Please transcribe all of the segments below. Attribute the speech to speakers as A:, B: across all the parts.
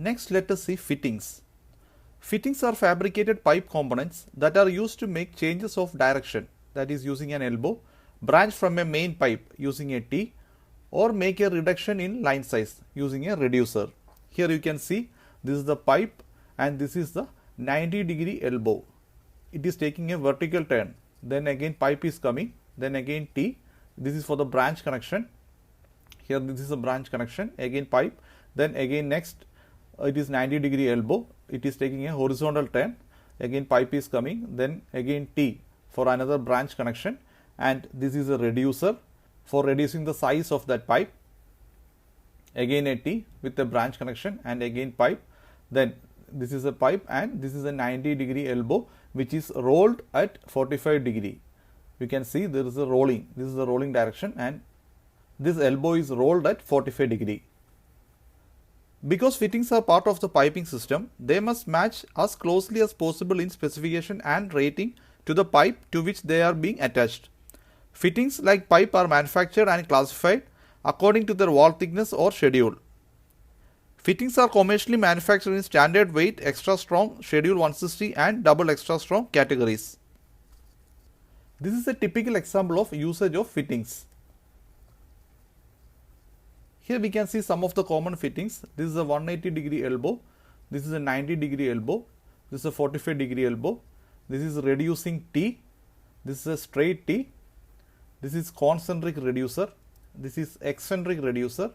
A: Next, let us see fittings. Fittings are fabricated pipe components that are used to make changes of direction, that is using an elbow, branch from a main pipe using a T, or make a reduction in line size using a reducer. Here you can see this is the pipe and this is the 90-degree elbow. It is taking a vertical turn. Then again pipe is coming. Then again T. This is for the branch connection. Here this is a branch connection. Again pipe. Then again next it is 90-degree elbow. It is taking a horizontal turn. Again pipe is coming. Then again T for another branch connection. And this is a reducer for reducing the size of that pipe. Again a T with a branch connection and again pipe. Then this is a pipe and this is a 90-degree elbow which is rolled at 45 degree. You can see there is a rolling. This is the rolling direction and this elbow is rolled at 45 degree. Because fittings are part of the piping system, they must match as closely as possible in specification and rating to the pipe to which they are being attached. Fittings like pipe are manufactured and classified according to their wall thickness or schedule. Fittings are commercially manufactured in standard weight, extra strong, schedule 160 and double extra strong categories. This is a typical example of usage of fittings. Here we can see some of the common fittings. This is a 180-degree elbow. This is a 90-degree elbow. This is a 45-degree elbow. This is reducing T. This is a straight T. This is concentric reducer. This is eccentric reducer.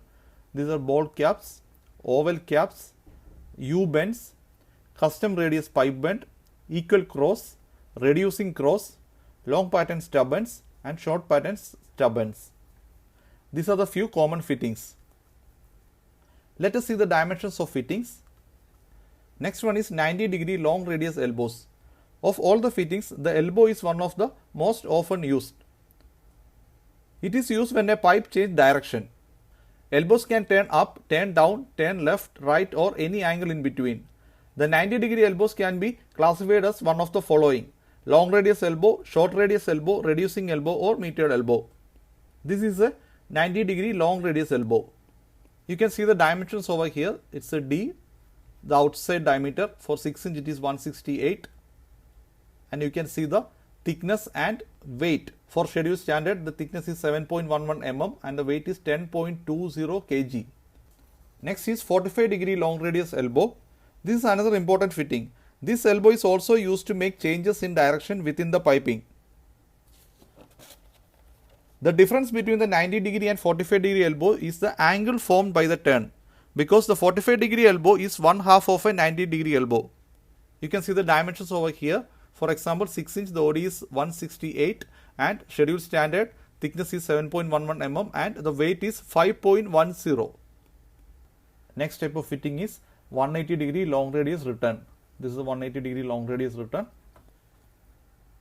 A: These are bolt caps, oval caps, U-bends, custom radius pipe bend, equal cross, reducing cross, long pattern stub ends and short pattern stub ends. These are the few common fittings. Let us see the dimensions of fittings. Next one is 90-degree long radius elbows. Of all the fittings, the elbow is one of the most often used. It is used when a pipe changes direction. Elbows can turn up, turn down, turn left, right or any angle in between. The 90-degree elbows can be classified as one of the following: long radius elbow, short radius elbow, reducing elbow or metered elbow. This is a 90-degree long radius elbow. You can see the dimensions over here. It's a D. The outside diameter for 6 inch it is 168. And you can see the thickness and weight. For schedule standard, the thickness is 7.11 mm and the weight is 10.20 kg. Next is 45-degree long radius elbow. This is another important fitting. This elbow is also used to make changes in direction within the piping. The difference between the 90-degree and 45-degree elbow is the angle formed by the turn, because the 45-degree elbow is one half of a 90-degree elbow. You can see the dimensions over here. For example, 6 inch the OD is 168 and schedule standard thickness is 7.11 mm and the weight is 5.10. Next type of fitting is 180-degree long radius return. This is a 180-degree long radius return.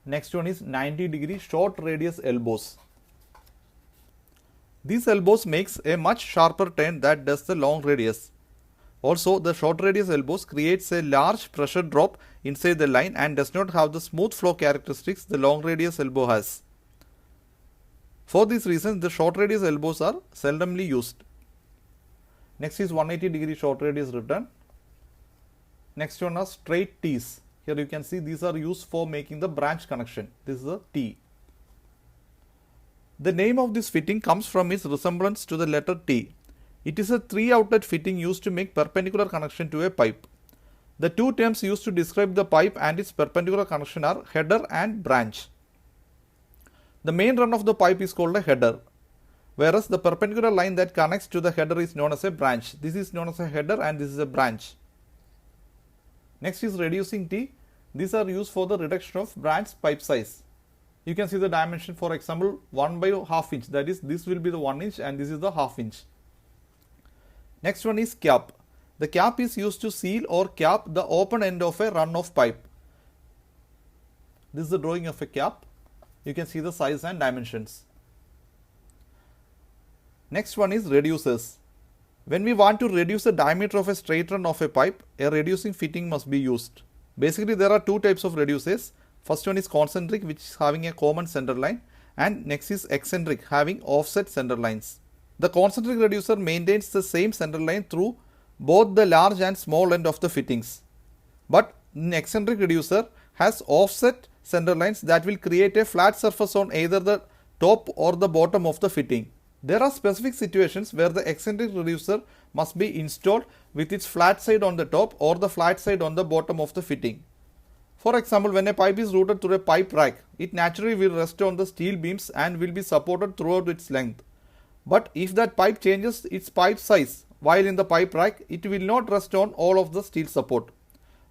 A: Next one is 90-degree short radius elbows. These elbows makes a much sharper turn that does the long radius. Also, the short radius elbows creates a large pressure drop inside the line and does not have the smooth flow characteristics the long radius elbow has. For this reason, the short radius elbows are seldomly used. Next is 180-degree short radius return. Next one are straight T's. Here you can see these are used for making the branch connection. This is a T. The name of this fitting comes from its resemblance to the letter T. It is a 3-outlet fitting used to make perpendicular connection to a pipe. The two terms used to describe the pipe and its perpendicular connection are header and branch. The main run of the pipe is called a header, whereas the perpendicular line that connects to the header is known as a branch. This is known as a header and this is a branch. Next is reducing T. These are used for the reduction of branch pipe size. You can see the dimension, for example, 1 by half inch, that is this will be the 1 inch and this is the half inch. Next one is cap. The cap is used to seal or cap the open end of a run of pipe. This is the drawing of a cap. You can see the size and dimensions. Next one is reducers. When we want to reduce the diameter of a straight run of a pipe, a reducing fitting must be used. Basically, there are two types of reducers. First one is concentric, which is having a common center line, and next is eccentric, having offset center lines. The concentric reducer maintains the same center line through both the large and small end of the fittings. But in eccentric reducer has offset center lines that will create a flat surface on either the top or the bottom of the fitting. There are specific situations where the eccentric reducer must be installed with its flat side on the top or the flat side on the bottom of the fitting. For example, when a pipe is routed through a pipe rack, it naturally will rest on the steel beams and will be supported throughout its length. But if that pipe changes its pipe size while in the pipe rack, it will not rest on all of the steel support.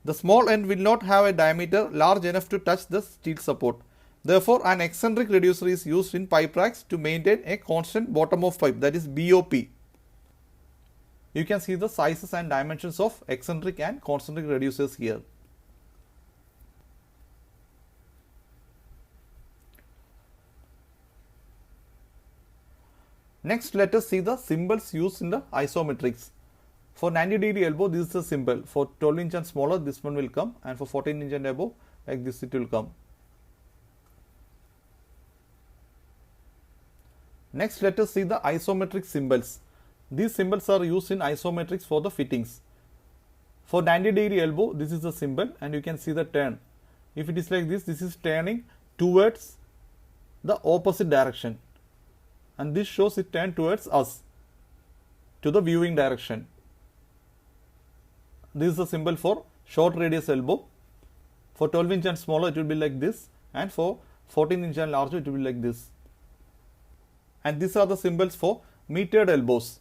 A: The small end will not have a diameter large enough to touch the steel support. Therefore, an eccentric reducer is used in pipe racks to maintain a constant bottom of pipe, that is BOP. You can see the sizes and dimensions of eccentric and concentric reducers here. Next, let us see the symbols used in the isometrics. For 90 degree elbow, this is the symbol. For 12 inch and smaller, this one will come, and for 14 inch and above, like this it will come. Next, let us see the isometric symbols. These symbols are used in isometrics for the fittings. For 90 degree elbow, this is the symbol, and you can see the turn. If it is like this is turning towards the opposite direction, and this shows it turn towards us, to the viewing direction. This is the symbol for short radius elbow. For 12 inch and smaller, it will be like this, and for 14 inch and larger, it will be like this. And these are the symbols for metered elbows.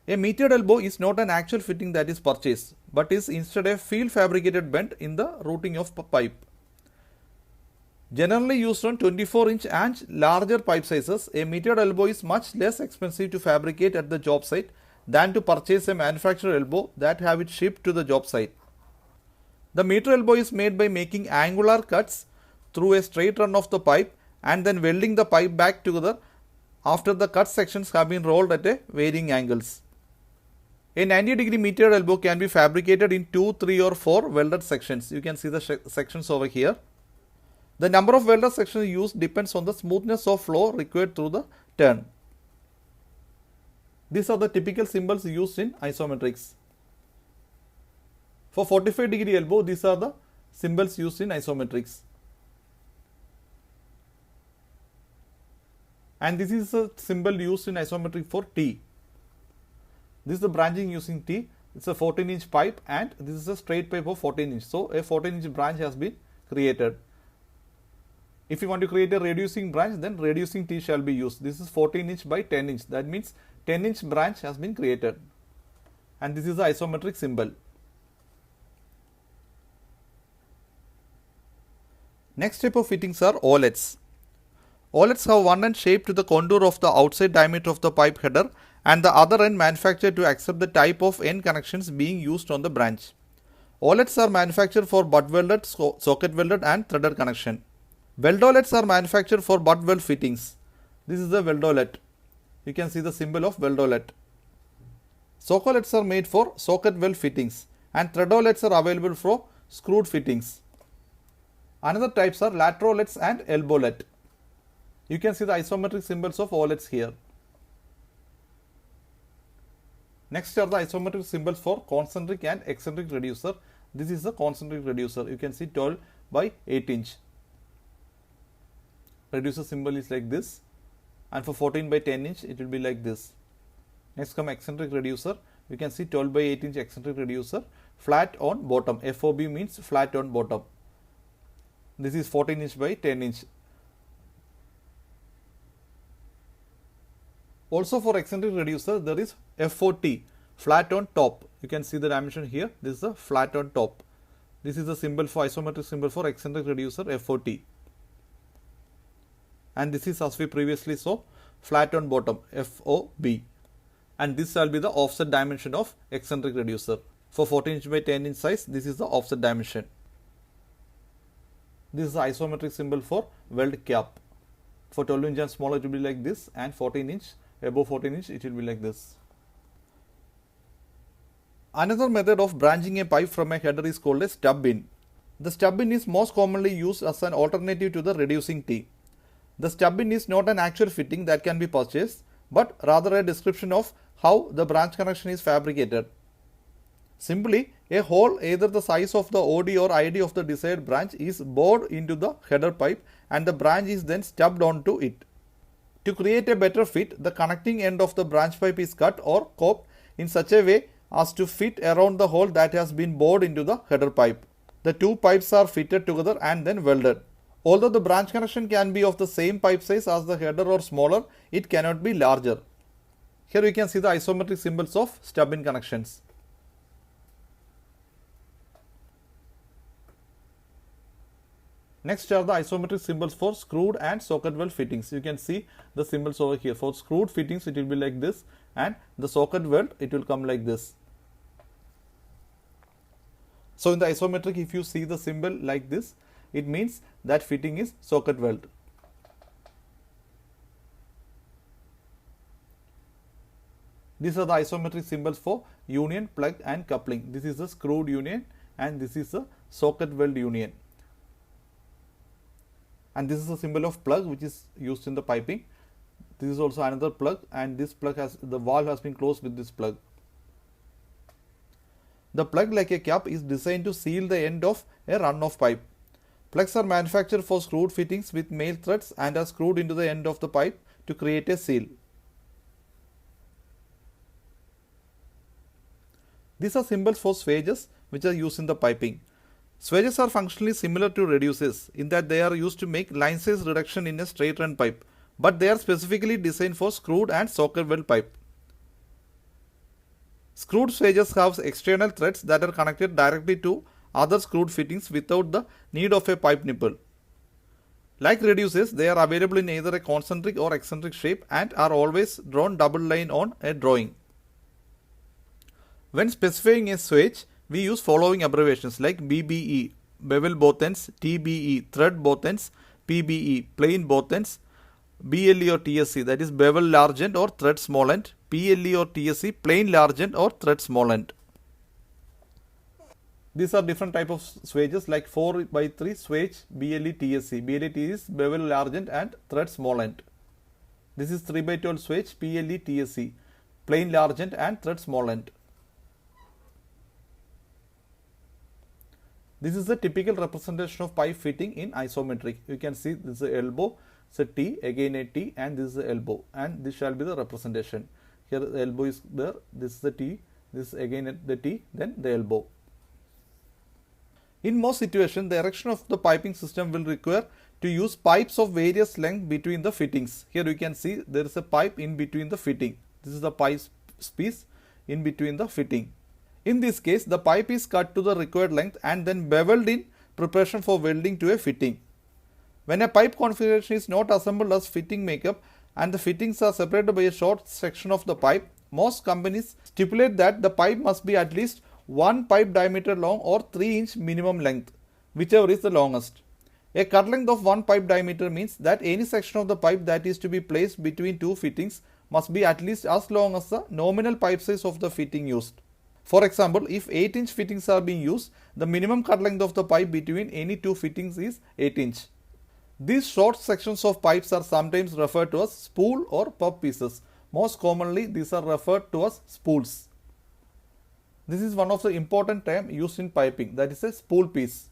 A: A metered elbow is not an actual fitting that is purchased, but is instead a field fabricated bend in the routing of pipe. Generally used on 24 inch and larger pipe sizes, a metered elbow is much less expensive to fabricate at the job site than to purchase a manufactured elbow that have it shipped to the job site. The metered elbow is made by making angular cuts through a straight run of the pipe and then welding the pipe back together after the cut sections have been rolled at a varying angles. A 90 degree metered elbow can be fabricated in 2, 3 or 4 welded sections. You can see the sections over here. The number of welded sections used depends on the smoothness of flow required through the turn. These are the typical symbols used in isometrics. For 45 degree elbow, these are the symbols used in isometrics. And this is a symbol used in isometric for T. This is the branching using T. It's a 14 inch pipe, and this is a straight pipe of 14 inch. So a 14 inch branch has been created. If you want to create a reducing branch, then reducing T shall be used. This is 14 inch by 10 inch. That means 10 inch branch has been created. And this is the isometric symbol. Next type of fittings are OLEDs. OLEDs have one end shaped to the contour of the outside diameter of the pipe header and the other end manufactured to accept the type of end connections being used on the branch. OLEDs are manufactured for butt welded, socket welded and threaded connection. Weldolets are manufactured for butt weld fittings. This is the weldolet. You can see the symbol of weldolet. Socolets are made for socket weld fittings, and threadolets are available for screwed fittings. Another types are laterolets and elbowlet. You can see the isometric symbols of OLEDs here. Next are the isometric symbols for concentric and eccentric reducer. This is the concentric reducer. You can see 12 by 8 inch. Reducer symbol is like this, and for 14 by 10 inch it will be like this. Next come eccentric reducer. You can see 12 by 8 inch eccentric reducer, flat on bottom. FOB means flat on bottom. This is 14 inch by 10 inch. Also for eccentric reducer there is FOT, flat on top. You can see the dimension here. This is a flat on top. This is the symbol for isometric symbol for eccentric reducer, FOT. And this is, as we previously saw, flat on bottom, FOB. And this shall be the offset dimension of eccentric reducer. For 14 inch by 10 inch size, this is the offset dimension. This is the isometric symbol for weld cap. For 12 inch and smaller it will be like this, and 14 inch, above 14 inch it will be like this. Another method of branching a pipe from a header is called a stub in. The stub in is most commonly used as an alternative to the reducing T. The stub in is not an actual fitting that can be purchased, but rather a description of how the branch connection is fabricated. Simply, a hole either the size of the OD or ID of the desired branch is bored into the header pipe and the branch is then stubbed onto it. To create a better fit, the connecting end of the branch pipe is cut or copped in such a way as to fit around the hole that has been bored into the header pipe. The two pipes are fitted together and then welded. Although the branch connection can be of the same pipe size as the header or smaller, it cannot be larger. Here we can see the isometric symbols of stub-in connections. Next are the isometric symbols for screwed and socket weld fittings. You can see the symbols over here. For screwed fittings, it will be like this, and the socket weld, it will come like this. So in the isometric, if you see the symbol like this, it means that fitting is socket weld. These are the isometric symbols for union, plug and coupling. This is the screwed union and this is the socket weld union. And this is a symbol of plug which is used in the piping. This is also another plug, and this plug has, the valve has been closed with this plug. The plug, like a cap, is designed to seal the end of a run-off pipe. Plugs are manufactured for screwed fittings with male threads and are screwed into the end of the pipe to create a seal. These are symbols for swagers which are used in the piping. Swagers are functionally similar to reducers in that they are used to make line size reduction in a straight run pipe, but they are specifically designed for screwed and socket weld pipe. Screwed swagers have external threads that are connected directly to other screwed fittings without the need of a pipe nipple. Like reducers, they are available in either a concentric or eccentric shape and are always drawn double line on a drawing. When specifying a swage, we use following abbreviations like BBE, bevel both ends, TBE, thread both ends, PBE, plain both ends, BLE or TSC, that is bevel large end or thread small end, PLE or TSC, plain large end or thread small end. These are different type of swages like 4x3 swage, BLE, TSC. BLE is bevel large end and thread small end. This is 3x12 swage, PLE, TSC, plain large end and thread small end. This is the typical representation of pipe fitting in isometric. You can see this is the elbow, it's a T, again a T, and this is the elbow, and this shall be the representation. Here the elbow is there, this is the T, this is again the T, then the elbow. In most situations, the erection of the piping system will require to use pipes of various length between the fittings. Here you can see there is a pipe in between the fitting. This is the pipe piece in between the fitting. In this case, the pipe is cut to the required length and then beveled in preparation for welding to a fitting. When a pipe configuration is not assembled as fitting makeup and the fittings are separated by a short section of the pipe, most companies stipulate that the pipe must be at least 1 pipe diameter long or 3-inch minimum length, whichever is the longest. A cut length of 1 pipe diameter means that any section of the pipe that is to be placed between two fittings must be at least as long as the nominal pipe size of the fitting used. For example, if 8-inch fittings are being used, the minimum cut length of the pipe between any two fittings is 8-inch. These short sections of pipes are sometimes referred to as spool or pub pieces. Most commonly, these are referred to as spools. This is one of the important terms used in piping, that is a spool piece.